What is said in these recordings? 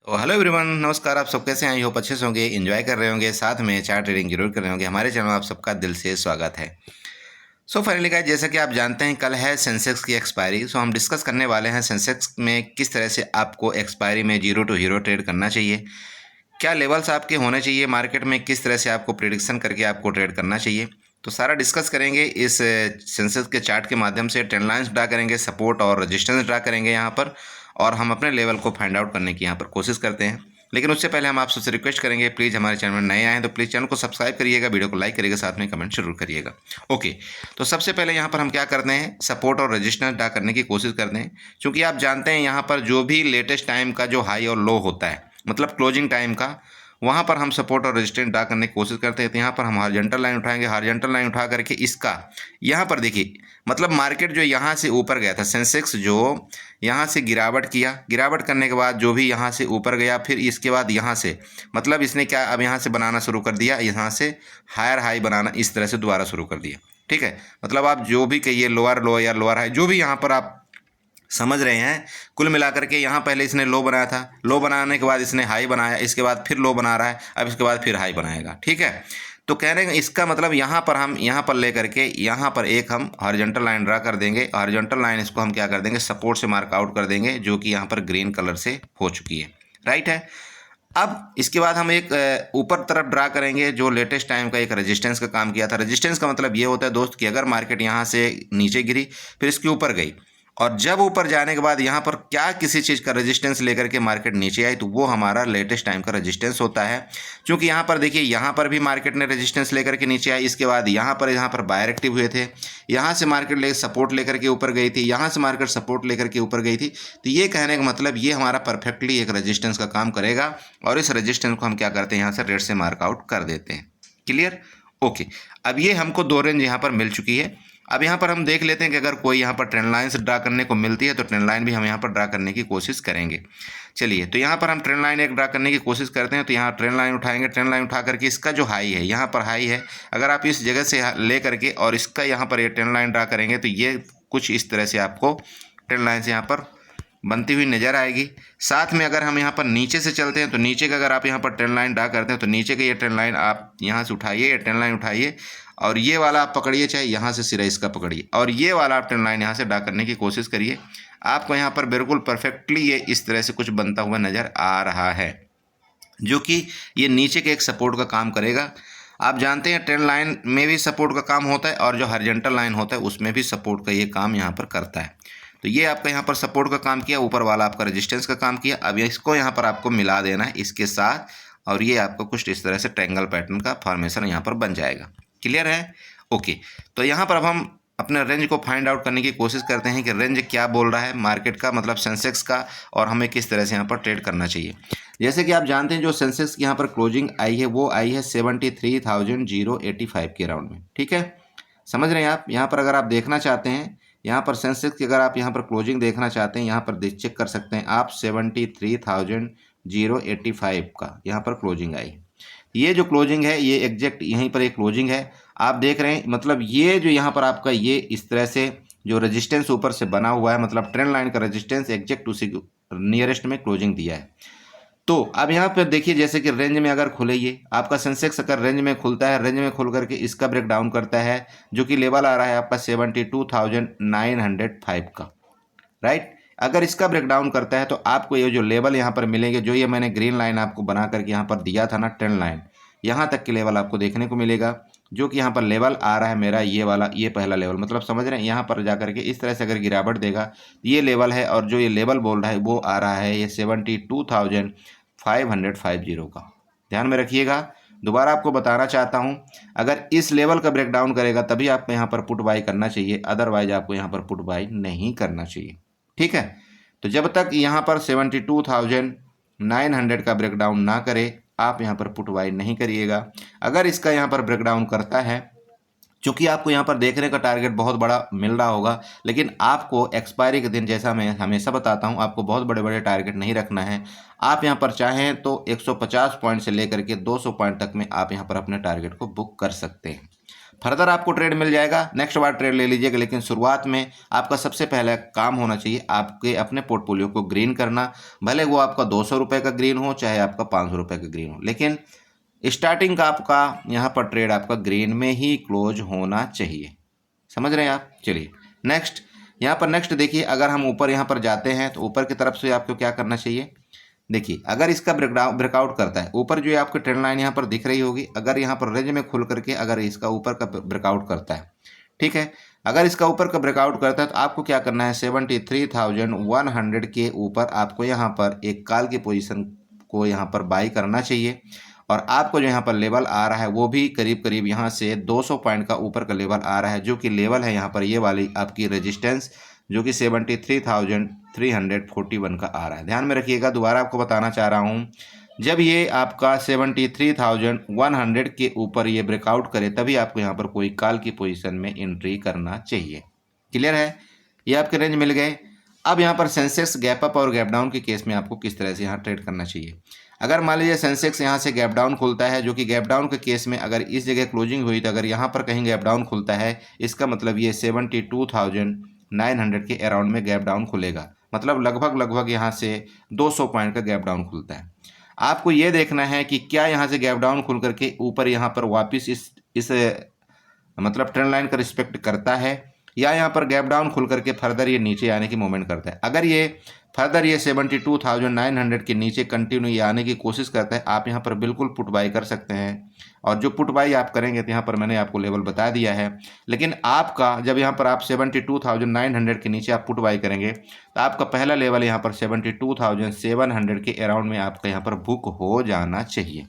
तो hello everyone, नमस्कार। आप सब कैसे हैं? आई होप अच्छे से होंगे, एंजॉय कर रहे होंगे, साथ में चार्ट ट्रेडिंग जरूर कर रहे होंगे। हमारे चैनल में आप सबका दिल से स्वागत है। सो फाइनली गाइस, जैसा कि आप जानते हैं कल है सेंसेक्स की एक्सपायरी। सो हम डिस्कस करने वाले हैं सेंसेक्स में किस तरह से आपको एक्सपायरी में जीरो टू हीरो ट्रेड करना चाहिए, क्या लेवल्स आपके होने चाहिए मार्केट में, किस तरह से आपको प्रिडिक्शन करके आपको ट्रेड करना चाहिए। तो सारा डिस्कस करेंगे इस सेंसेक्स के चार्ट के माध्यम से। ट्रेंड लाइन्स ड्रा करेंगे, सपोर्ट और रेजिस्टेंस ड्रा करेंगे यहाँ पर, और हम अपने लेवल को फाइंड आउट करने की यहाँ पर कोशिश करते हैं। लेकिन उससे पहले हम आप सबसे रिक्वेस्ट करेंगे, प्लीज़ हमारे चैनल में नए आए हैं तो प्लीज़ चैनल को सब्सक्राइब करिएगा, वीडियो को लाइक करिएगा, साथ में कमेंट जरूर करिएगा। ओके, तो सबसे पहले यहाँ पर हम क्या करते हैं, सपोर्ट और रेजिस्टेंस ड्रा करने की कोशिश करते हैं। क्योंकि आप जानते हैं यहाँ पर जो भी लेटेस्ट टाइम का जो हाई और लो होता है, मतलब क्लोजिंग टाइम का, वहाँ पर हम सपोर्ट और रेजिस्टेंस ड्रा करने की कोशिश करते हैं। तो यहाँ पर हम हॉरिजॉन्टल लाइन उठाएंगे, हॉरिजॉन्टल लाइन उठा करके इसका यहाँ पर देखिए, मतलब मार्केट जो यहाँ से ऊपर गया था, सेंसेक्स जो यहाँ से गिरावट किया, गिरावट करने के बाद जो भी यहाँ से ऊपर गया, फिर इसके बाद यहाँ से मतलब इसने क्या अब यहाँ से बनाना शुरू कर दिया, यहाँ से हायर हाई बनाना इस तरह से दोबारा शुरू कर दिया। ठीक है, मतलब आप जो भी कहिए, लोअर लो या लोअर हाई, जो भी यहाँ पर आप समझ रहे हैं, कुल मिलाकर के यहाँ पहले इसने लो बनाया था, लो बनाने के बाद इसने हाई बनाया, इसके बाद फिर लो बना रहा है, अब इसके बाद फिर हाई बनाएगा। ठीक है, तो कहने का इसका मतलब यहाँ पर हम यहाँ पर ले करके यहाँ पर एक हम हॉरिजॉन्टल लाइन ड्रा कर देंगे। हॉरिजॉन्टल लाइन इसको हम क्या कर देंगे, सपोर्ट से मार्क आउट कर देंगे, जो कि यहाँ पर ग्रीन कलर से हो चुकी है। राइट है, अब इसके बाद हम एक ऊपर तरफ ड्रा करेंगे जो लेटेस्ट टाइम का एक रेजिस्टेंस का काम किया था। रेजिस्टेंस का मतलब ये होता है दोस्त कि अगर मार्केट यहाँ से नीचे गिरी, फिर इसके ऊपर गई, और जब ऊपर जाने के बाद यहाँ पर क्या किसी चीज़ का रेजिस्टेंस लेकर के मार्केट नीचे आई, तो वो हमारा लेटेस्ट टाइम का रेजिस्टेंस होता है। क्योंकि यहाँ पर देखिए, यहाँ पर भी मार्केट ने रेजिस्टेंस लेकर के नीचे आई, इसके बाद यहाँ पर बायर एक्टिव हुए थे, यहाँ से मार्केट ले सपोर्ट लेकर के ऊपर गई थी, यहाँ से मार्केट सपोर्ट लेकर के ऊपर गई थी। तो ये कहने का मतलब ये हमारा परफेक्टली एक रेजिस्टेंस का काम करेगा, और इस रेजिस्टेंस को हम क्या करते हैं, यहाँ से रेड से मार्कआउट कर देते हैं। क्लियर? ओके, अब ये हमको दो रेंज यहाँ पर मिल चुकी है। अब यहाँ पर हम देख लेते हैं कि अगर कोई यहाँ पर ट्रेंड लाइन्स ड्रा करने को मिलती है तो ट्रेंड लाइन भी हम यहाँ पर ड्रा करने की कोशिश करेंगे। चलिए, तो यहाँ पर हम ट्रेंड लाइन एक ड्रा करने की कोशिश करते हैं। तो यहाँ ट्रेंड लाइन उठाएंगे, ट्रेंड लाइन उठा करके इसका जो हाई है, यहाँ पर हाई है, अगर आप इस जगह से ले करके और इसका यहाँ पर ये ट्रेंड लाइन ड्रा करेंगे तो ये कुछ इस तरह से आपको ट्रेंड लाइन से यहाँ पर बनती हुई नजर आएगी। साथ में अगर हम यहाँ पर नीचे से चलते हैं तो नीचे का अगर आप यहाँ पर ट्रेंड लाइन ड्रा करते हैं तो नीचे का ये ट्रेंड लाइन आप यहाँ से उठाइए, ये ट्रेंड लाइन उठाइए, और ये वाला आप पकड़िए, चाहे यहाँ से सिरा इसका पकड़िए, और ये वाला आप ट्रेंड लाइन यहाँ से ड्रा करने की कोशिश करिए। आपको यहाँ पर बिल्कुल परफेक्टली ये इस तरह से कुछ बनता हुआ नज़र आ रहा है, जो कि ये नीचे के एक सपोर्ट का काम करेगा। आप जानते हैं ट्रेंड लाइन में भी सपोर्ट का काम होता है, और जो हॉरिजॉन्टल लाइन होता है उसमें भी सपोर्ट का ये काम यहाँ पर करता है। तो ये आपका यहाँ पर सपोर्ट का काम किया, ऊपर वाला आपका रेजिस्टेंस का काम किया। अब इसको यहाँ पर आपको मिला देना है इसके साथ, और ये आपको कुछ इस तरह से ट्रायंगल पैटर्न का फॉर्मेशन यहाँ पर बन जाएगा। क्लियर है? ओके, तो यहाँ पर अब हम अपने रेंज को फाइंड आउट करने की कोशिश करते हैं कि रेंज क्या बोल रहा है मार्केट का, मतलब सेंसेक्स का, और हमें किस तरह से यहाँ पर ट्रेड करना चाहिए। जैसे कि आप जानते हैं जो सेंसेक्स की यहाँ पर क्लोजिंग आई है वो आई है 73,085 के राउंड में। ठीक है, समझ रहे हैं आप? यहाँ पर अगर आप देखना चाहते हैं, यहाँ पर सेंसेक्स की अगर आप यहाँ पर क्लोजिंग देखना चाहते हैं, यहाँ पर चेक कर सकते हैं आप, 73,085 का यहाँ पर क्लोजिंग आई। ये जो क्लोजिंग है ये एग्जैक्ट यहीं पर एक क्लोजिंग है, आप देख रहे हैं। मतलब ये जो यहाँ पर आपका ये इस तरह से जो रेजिस्टेंस ऊपर से बना हुआ है, मतलब ट्रेंड लाइन का रेजिस्टेंस एग्जैक्ट उसी नियरेस्ट में क्लोजिंग दिया है। तो अब यहाँ पर देखिए, जैसे कि रेंज में अगर खुले, ये आपका सेंसेक्स अगर रेंज में खुलता है, रेंज में खुल करके इसका ब्रेक डाउन करता है, जो कि लेवल आ रहा है आपका 72,905 का। राइट, अगर इसका ब्रेक डाउन करता है तो आपको ये जो लेवल यहाँ पर मिलेंगे, जो ये मैंने ग्रीन लाइन आपको बना करके यहाँ पर दिया था ना, ट्रेंड लाइन, यहाँ तक के लेवल आपको देखने को मिलेगा, जो कि यहाँ पर लेवल आ रहा है मेरा ये वाला, ये पहला लेवल, मतलब समझ रहे हैं। यहाँ पर जा करके इस तरह से अगर गिरावट देगा, ये लेवल है, और जो ये लेवल बोल रहा है वो आ रहा है ये 72,550 का। ध्यान में रखिएगा, दोबारा आपको बताना चाहता हूँ, अगर इस लेवल का ब्रेकडाउन करेगा तभी आपको यहाँ पर पुट बाई करना चाहिए, अदरवाइज आपको यहाँ पर पुट बाई नहीं करना चाहिए। ठीक है, तो जब तक यहाँ पर 72,900 का ब्रेकडाउन ना करे, आप यहाँ पर पुट बाई नहीं करिएगा। अगर इसका यहाँ पर ब्रेकडाउन करता है, चूंकि आपको यहाँ पर देखने का टारगेट बहुत बड़ा मिल रहा होगा, लेकिन आपको एक्सपायरी के दिन, जैसा मैं हमेशा बताता हूँ, आपको बहुत बड़े बड़े टारगेट नहीं रखना है। आप यहाँ पर चाहें तो 150 पॉइंट से लेकर के 200 पॉइंट तक में आप यहाँ पर अपने टारगेट को बुक कर सकते हैं। फर्दर आपको ट्रेड मिल जाएगा, नेक्स्ट बार ट्रेड ले लीजिएगा, लेकिन शुरुआत में आपका सबसे पहला काम होना चाहिए आपके अपने पोर्टफोलियो को ग्रीन करना। भले वो आपका 200 रुपये का ग्रीन हो, चाहे आपका 500 रुपये का ग्रीन हो, लेकिन स्टार्टिंग का आपका यहाँ पर ट्रेड आपका ग्रीन में ही क्लोज होना चाहिए। समझ रहे हैं आप? चलिए नेक्स्ट, यहाँ पर नेक्स्ट देखिए, अगर हम ऊपर यहाँ पर जाते हैं तो ऊपर की तरफ से आपको क्या करना चाहिए। देखिए अगर इसका ब्रेकआउट करता है, ऊपर जो आपकी ट्रेंड लाइन यहाँ पर दिख रही होगी, अगर यहाँ पर रेंज में खुल करके अगर इसका ऊपर का ब्रेकआउट करता है, ठीक है, अगर इसका ऊपर का ब्रेकआउट करता है तो आपको क्या करना है, 73,100 के ऊपर आपको यहाँ पर एक कॉल की पोजीशन को यहाँ पर बाई करना चाहिए। और आपको जो यहाँ पर लेवल आ रहा है वो भी करीब करीब यहाँ से 200 पॉइंट का ऊपर का लेवल आ रहा है, जो कि लेवल है यहाँ पर ये वाली आपकी रेजिस्टेंस, जो कि 73,341 का आ रहा है। ध्यान में रखिएगा, दोबारा आपको बताना चाह रहा हूँ, जब ये आपका 73,100 के ऊपर ये ब्रेकआउट करे तभी आपको यहाँ पर कोई कॉल की पोजीशन में एंट्री करना चाहिए। क्लियर है? ये आपके रेंज मिल गए। अब यहाँ पर सेंसेक्स गैप अप और गैप डाउन के केस में आपको किस तरह से यहाँ ट्रेड करना चाहिए। अगर मान लीजिए सेंसेक्स यहाँ से गैप डाउन खुलता है, जो कि गैप डाउन के केस में अगर इस जगह क्लोजिंग हुई तो अगर यहाँ पर कहीं गैप डाउन खुलता है, इसका मतलब ये 72,900 के अराउंड में गैप डाउन खुलेगा, मतलब लगभग यहाँ से 200 पॉइंट का गैप डाउन खुलता है। आपको ये देखना है कि क्या यहाँ से गैप डाउन खुल करके ऊपर यहाँ पर वापस इस मतलब ट्रेंड लाइन का रिस्पेक्ट करता है, या यहाँ पर गैप डाउन खुल करके फर्दर ये नीचे आने की मूवमेंट करता है। अगर ये फर्दर ये 72,900 के नीचे कंटिन्यू ये आने की कोशिश करता है, आप यहाँ पर बिल्कुल पुट बाई कर सकते हैं। और जो पुट बाई आप करेंगे तो यहाँ पर मैंने आपको लेवल बता दिया है, लेकिन आपका जब यहाँ पर आप 72,900 के नीचे आप पुट बाई करेंगे तो आपका पहला लेवल यहाँ पर 72,700 के अराउंड में आपका यहाँ पर बुक हो जाना चाहिए।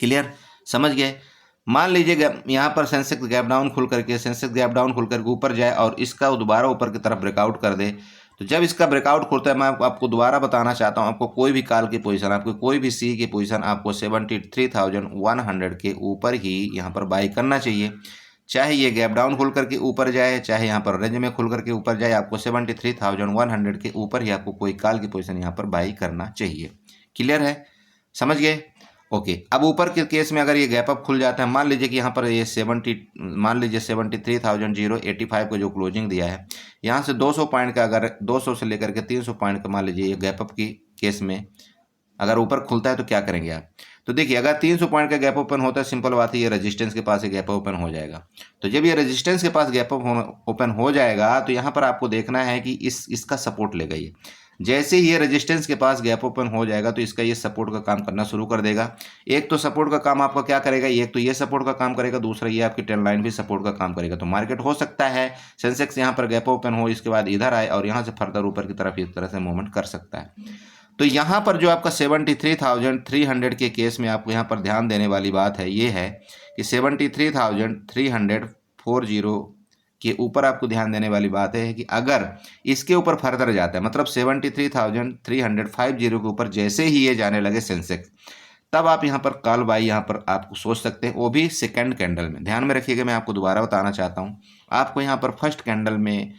क्लियर? समझ गए? मान लीजिए यहाँ पर सेंसेक्स गैप डाउन खुल करके ऊपर जाए और इसका दोबारा ऊपर की तरफ ब्रेकआउट कर दे, तो जब इसका ब्रेकआउट खुलता है, मैं आपको दोबारा बताना चाहता हूँ, आपको कोई भी कॉल की पोजीशन, आपको कोई भी सी की पोजीशन आपको 73,100 के ऊपर ही यहाँ पर बाई करना चाहिए। चाहे ये गैप डाउन खुल करके ऊपर जाए, चाहे यहाँ पर रेंज में खुल करके ऊपर जाए, आपको 73,100 के ऊपर ही आपको कोई कॉल की पोजीशन यहाँ पर बाई करना चाहिए। क्लियर है? समझ गए? ओके। अब ऊपर के केस में अगर ये गैप अप खुल जाता है, मान लीजिए कि यहाँ पर ये 73,085 को जो क्लोजिंग दिया है, यहाँ से 200 पॉइंट का, अगर 200 से लेकर के 300 पॉइंट का मान लीजिए ये गैप अप की केस में अगर ऊपर खुलता है तो क्या करेंगे आप। तो देखिए अगर 300 पॉइंट का गैप ओपन होता है, सिंपल बात है, ये रेजिस्टेंस के पास गैप ओपन हो जाएगा। तो जब ये रेजिस्टेंस के पास गैप ओपन हो जाएगा तो यहाँ पर आपको देखना है कि इसका सपोर्ट लेगा ये। जैसे ही ये रेजिस्टेंस के पास गैप ओपन हो जाएगा तो इसका ये सपोर्ट का काम करना शुरू कर देगा। एक तो सपोर्ट का काम आपका क्या करेगा, एक तो ये सपोर्ट का काम करेगा, दूसरा ये आपकी ट्रेंड लाइन भी सपोर्ट का काम करेगा। तो मार्केट हो सकता है सेंसेक्स यहाँ पर गैप ओपन हो, इसके बाद इधर आए और यहाँ से फर्दर ऊपर की तरफ इस तरह से मूवमेंट कर सकता है। तो यहाँ पर जो आपका 73,300 के केस में आपको यहाँ पर ध्यान देने वाली बात है ये है कि 73,340 के ऊपर आपको ध्यान देने वाली बात है कि अगर इसके ऊपर फर्दर जाता है, मतलब 73,350 के ऊपर जैसे ही ये जाने लगे सेंसेक्स, तब आप यहाँ पर कॉल बाई यहाँ पर आपको सोच सकते हैं, वो भी सेकंड कैंडल में। ध्यान में रखिएगा, मैं आपको दोबारा बताना चाहता हूँ, आपको यहाँ पर फर्स्ट कैंडल में,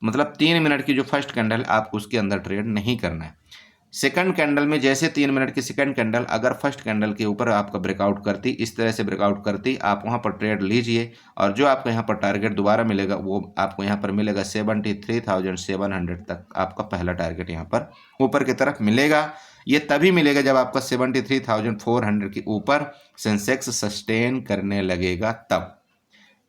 मतलब 3 मिनट की जो फर्स्ट कैंडल आपको उसके अंदर ट्रेड नहीं करना है। सेकंड कैंडल में जैसे 3 मिनट की सेकंड कैंडल अगर फर्स्ट कैंडल के ऊपर आपका ब्रेकआउट करती, इस तरह से ब्रेकआउट करती, आप वहां पर ट्रेड लीजिए और जो आपको यहां पर टारगेट दोबारा मिलेगा वो आपको यहां पर मिलेगा 73,700 तक आपका पहला टारगेट यहां पर ऊपर की तरफ मिलेगा। ये तभी मिलेगा जब आपका 73,400 के ऊपर सेंसेक्स सस्टेन करने लगेगा। तब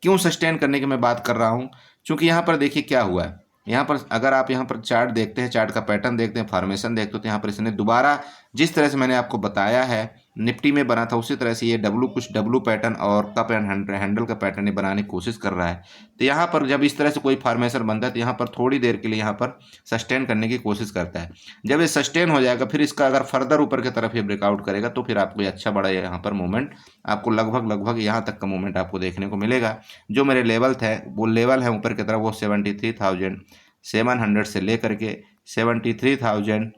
क्यों सस्टेन करने की मैं बात कर रहा हूँ, क्योंकि यहाँ पर देखिए क्या हुआ है, यहाँ पर अगर आप यहाँ पर चार्ट देखते हैं, चार्ट का पैटर्न देखते हैं, फॉर्मेशन देखते हो, तो यहाँ पर इसने दोबारा जिस तरह से मैंने आपको बताया है निफ्टी में बना था उसी तरह से ये कुछ डब्लू पैटर्न और कप एंड हैंडल का पैटर्न बनाने की कोशिश कर रहा है। तो यहाँ पर जब इस तरह से कोई फॉर्मेशन बनता है तो यहाँ पर थोड़ी देर के लिए यहाँ पर सस्टेन करने की कोशिश करता है। जब ये सस्टेन हो जाएगा फिर इसका अगर फर्दर ऊपर की तरफ ये ब्रेकआउट करेगा तो फिर आपको अच्छा बड़ा यहाँ पर मूवमेंट आपको लगभग यहाँ तक का मूवमेंट आपको देखने को मिलेगा। जो मेरे लेवल थे वो लेवल है ऊपर की तरफ वो 73,700 से लेकर के 73,000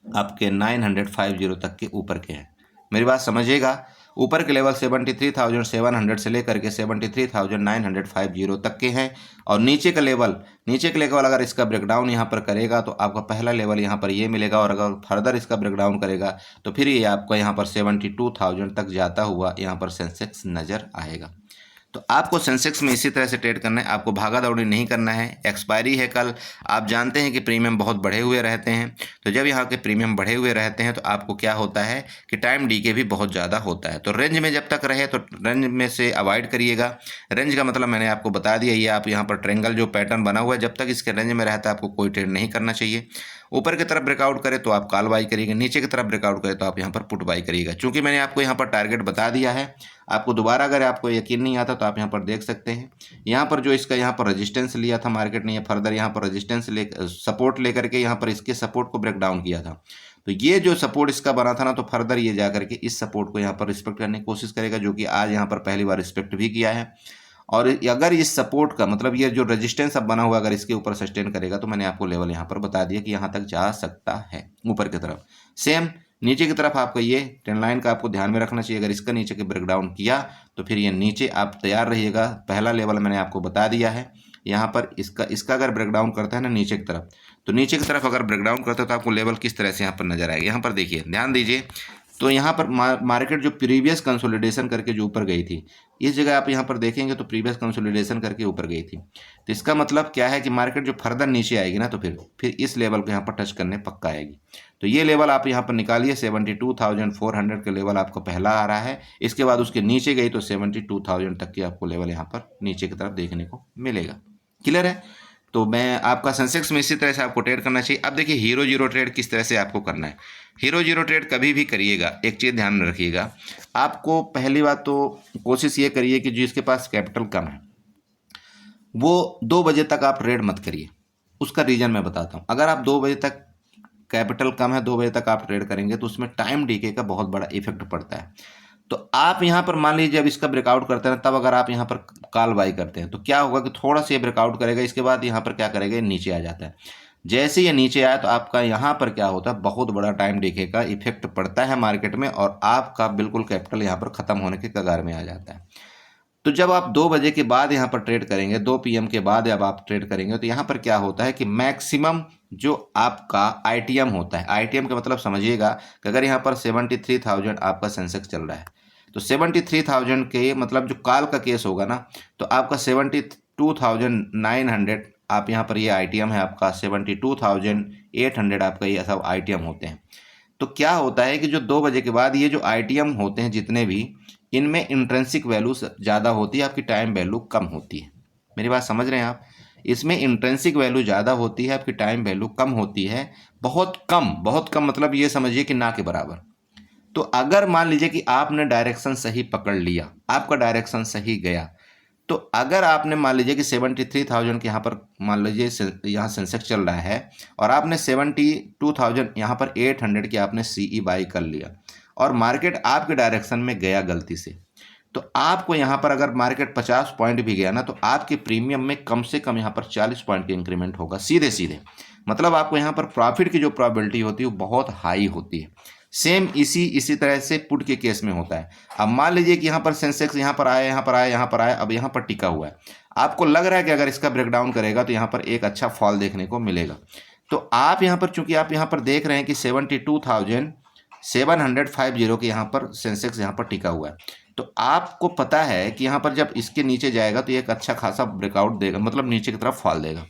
आपके 950 तक के ऊपर के हैं। मेरी बात समझिएगा, ऊपर के लेवल 73,700 से लेकर के 73,950 तक के हैं और नीचे का लेवल अगर इसका ब्रेकडाउन यहाँ पर करेगा तो आपका पहला लेवल यहाँ पर ये मिलेगा और अगर फर्दर इसका ब्रेकडाउन करेगा तो फिर ये आपको यहाँ पर 72,000 तक जाता हुआ यहाँ पर सेंसेक्स नज़र आएगा। तो तो आपको सेंसेक्स में इसी तरह से ट्रेड करना है, आपको भागा दौड़ी नहीं करना है। एक्सपायरी है कल, आप जानते हैं कि प्रीमियम बहुत बढ़े हुए रहते हैं, तो जब यहाँ के प्रीमियम बढ़े हुए रहते हैं तो आपको क्या होता है कि टाइम डीके भी बहुत ज़्यादा होता है। तो रेंज में जब तक रहे तो रेंज में से अवॉइड करिएगा। रेंज का मतलब मैंने आपको बता दिया, ये आप यहाँ पर ट्रेंगल जो पैटर्न बना हुआ है, जब तक इसके रेंज में रहता है आपको कोई ट्रेड नहीं करना चाहिए। ऊपर की तरफ ब्रेकआउट करे तो आप कॉल बाई करिएगा, नीचे की तरफ ब्रेकआउट करे तो आप यहाँ पर पुट बाई करिएगा। चूंकि मैंने आपको यहाँ पर टारगेट बता दिया है, आपको दोबारा अगर आपको यकीन नहीं आता तो आप यहाँ पर देख सकते हैं। यहाँ पर जो इसका यहाँ पर रेजिस्टेंस लिया था मार्केट ने, या फर्दर यहाँ पर रेजिस्टेंस ले सपोर्ट लेकर के यहाँ पर इसके सपोर्ट को ब्रेक डाउन किया था। तो ये जो सपोर्ट इसका बना था ना, तो फर्दर ये जा करके इस सपोर्ट को यहाँ पर रिस्पेक्ट करने की कोशिश करेगा, जो कि आज यहाँ पर पहली बार रिस्पेक्ट भी किया है। और अगर इस सपोर्ट का मतलब ये जो रेजिस्टेंस अब बना हुआ अगर इसके ऊपर सस्टेन करेगा तो मैंने आपको लेवल यहाँ पर बता दिया कि यहाँ तक जा सकता है ऊपर की तरफ। सेम नीचे की तरफ आपको ये ट्रेंड लाइन का आपको ध्यान में रखना चाहिए। अगर इसका नीचे के ब्रेकडाउन किया तो फिर ये नीचे आप तैयार रहिएगा। पहला लेवल मैंने आपको बता दिया है, यहाँ पर इसका अगर ब्रेकडाउन करता है ना नीचे की तरफ, तो नीचे की तरफ अगर ब्रेकडाउन करता है तो आपको लेवल किस तरह से यहाँ पर नजर आएगा। यहाँ पर देखिए, ध्यान दीजिए, तो यहाँ पर मार्केट जो प्रीवियस कंसोलिडेशन करके जो ऊपर गई थी, इस जगह आप यहाँ पर देखेंगे तो प्रीवियस कंसोलिडेशन करके ऊपर गई थी। तो इसका मतलब क्या है कि मार्केट जो फर्दर नीचे आएगी ना, तो फिर इस लेवल को यहाँ पर टच करने पक्का आएगी। तो ये लेवल आप यहाँ पर निकालिए, 72,400 का लेवल आपको पहला आ रहा है। इसके बाद उसके नीचे गई तो 72,000 तक की आपको लेवल यहाँ पर नीचे की तरफ देखने को मिलेगा। क्लियर है? तो मैं आपका सेंसेक्स में इसी तरह से आपको ट्रेड करना चाहिए। अब देखिए हीरो जीरो ट्रेड किस तरह से आपको करना है। हीरो जीरो ट्रेड कभी भी करिएगा, एक चीज़ ध्यान में रखिएगा, आपको पहली बात तो कोशिश ये करिए कि जिसके पास कैपिटल कम है वो 2 बजे तक आप ट्रेड मत करिए। उसका रीज़न मैं बताता हूँ। अगर आप 2 बजे तक कैपिटल कम है, 2 बजे तक आप ट्रेड करेंगे तो उसमें टाइम डीके का बहुत बड़ा इफेक्ट पड़ता है। तो आप यहाँ पर मान लीजिए जब इसका ब्रेकआउट करते हैं तब अगर आप यहाँ पर कॉल बाई करते हैं तो क्या होगा कि थोड़ा सा ये ब्रेकआउट करेगा, इसके बाद यहाँ पर क्या करेगा, नीचे आ जाता है। जैसे ये नीचे आया तो आपका यहाँ पर क्या होता है, बहुत बड़ा टाइम डीके का इफेक्ट पड़ता है मार्केट में और आपका बिल्कुल कैपिटल यहाँ पर ख़त्म होने के कगार में आ जाता है। तो जब आप 2 बजे के बाद यहाँ पर ट्रेड करेंगे, 2 PM के बाद जब आप ट्रेड करेंगे तो यहाँ पर क्या होता है कि मैक्सिमम जो आपका ITM होता है, ITM का मतलब समझिएगा कि अगर यहाँ पर 73,000 आपका सेंसेक्स चल रहा है तो 73,000 के मतलब जो कॉल का केस होगा ना, तो आपका 72,900 आप यहाँ पर ये ITM है आपका, 72,800 आपका ये सब ITM होते हैं। तो क्या होता है कि जो 2 बजे के बाद ये जो ITM होते हैं जितने भी, इनमें इंट्रिंसिक वैल्यू ज़्यादा होती है, आपकी टाइम वैल्यू कम होती है। मेरी बात समझ रहे हैं आप? इसमें इंट्रिंसिक वैल्यू ज़्यादा होती है, आपकी टाइम वैल्यू कम होती है, बहुत कम मतलब ये समझिए कि ना के बराबर। तो अगर मान लीजिए कि आपने डायरेक्शन सही पकड़ लिया, आपका डायरेक्शन सही गया, तो अगर आपने मान लीजिए कि 73,000 के यहाँ पर मान लीजिए यहाँ सेंसेक्स चल रहा है और आपने 72,000 यहाँ पर 800 की आपने CE बाई कर लिया और मार्केट आपके डायरेक्शन में गया गलती से, तो आपको यहाँ पर अगर मार्केट 50 पॉइंट भी गया ना, तो आपके प्रीमियम में कम से कम यहाँ पर 40 पॉइंट की इंक्रीमेंट होगा सीधे सीधे। मतलब आपको यहाँ पर प्रॉफिट की जो प्रोबेबिलिटी होती है वो बहुत हाई होती है। सेम इसी तरह से पुट के केस में होता है। अब मान लीजिए कि यहाँ पर सेंसेक्स यहाँ पर आया, यहाँ पर आया, यहाँ पर आया, अब यहाँ पर टिका हुआ है। आपको लग रहा है कि अगर इसका ब्रेकडाउन करेगा तो यहाँ पर एक अच्छा फॉल देखने को मिलेगा। तो आप यहाँ पर चूंकि आप यहाँ पर देख रहे हैं कि 72,750 के यहाँ पर सेंसेक्स यहाँ पर टिका हुआ है, तो आपको पता है कि यहाँ पर जब इसके नीचे जाएगा तो एक अच्छा खासा ब्रेकआउट देगा, मतलब नीचे की तरफ फॉल देगा।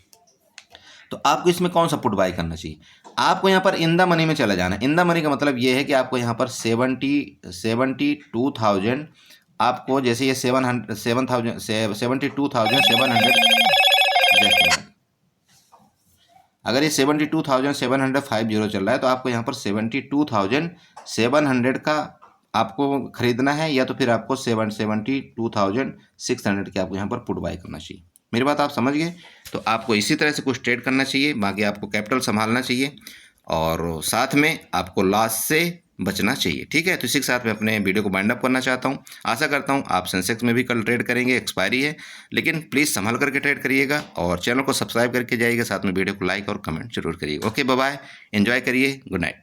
तो आपको इसमें कौन सा पुट बाई करना चाहिए? आपको यहाँ पर इन द मनी में चला जाना है। इन द मनी का मतलब ये है कि आपको यहाँ पर 72,000 आपको, जैसे ये 72,700 अगर ये 72,750 चल रहा है तो आपको यहाँ पर 72,700 का आपको खरीदना है, या तो फिर आपको 72,600 के आपको यहाँ पर पुट बाई करना चाहिए। मेरी बात आप समझ गए? तो आपको इसी तरह से कुछ ट्रेड करना चाहिए, बाकी आपको कैपिटल संभालना चाहिए और साथ में आपको लॉस से बचना चाहिए। ठीक है, तो इसी के साथ मैं अपने वीडियो को बाइंड अप करना चाहता हूँ। आशा करता हूँ आप सेंसेक्स में भी कल ट्रेड करेंगे, एक्सपायरी है, लेकिन प्लीज़ संभल करके ट्रेड करिएगा और चैनल को सब्सक्राइब करके जाइएगा, साथ में वीडियो को लाइक और कमेंट जरूर करिएगा। ओके, बाय बाय, एंजॉय करिए, गुड नाइट।